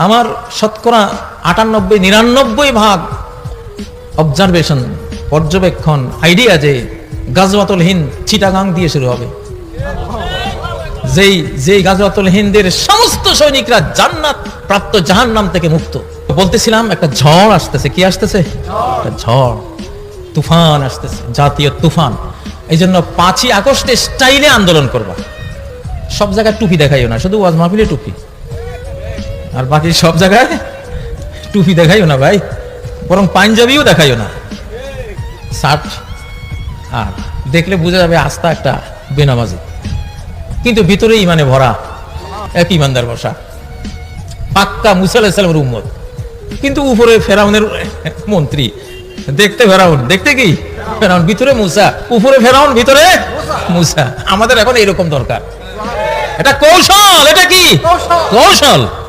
আমার শতকরা 98-99% অবজারভেশন, পর্যবেক্ষণ, আইডিয়া যে গাজওয়াতুল হিন্দ চিটাগাং দিয়ে শুরু হবে। যেই গাজওয়াতুল হিন্দের সমস্ত সৈনিকরা জান্নাত প্রাপ্ত জাহান্নাম থেকে মুক্ত। বলতেছিলাম একটা ঝড় আসতেছে। কি আসতেছে? একটা ঝড়, তুফান আসতেছে, জাতীয় তুফান। এই জন্য 5ই আগস্টে স্টাইলে আন্দোলন করবা। সব জায়গায় টুপি দেখাইও না, শুধু ওয়াজ মাহফিলে টুপি, আর বাকি সব জায়গায় টুপি দেখাইও না ভাই, বরং পাঞ্জাবিও দেখাইও না, শার্ট। আর দেখলে বোঝা যাবে আস্থা একটা বেনামাজি, কিন্তু ভিতরে ইমানে ভরা, এক ইমানদার বসা, পাক্কা মুসা আলাইহিস সালামের উম্মত, কিন্তু উপরে ফেরাউনের মন্ত্রী। দেখতে ফেরাউন, দেখতে কি ফেরাউন, ভিতরে মুসা। উপরে ফেরাউন, ভিতরে মুসা। আমাদের এখন এরকম দরকার। এটা কৌশল। এটা কি কৌশল?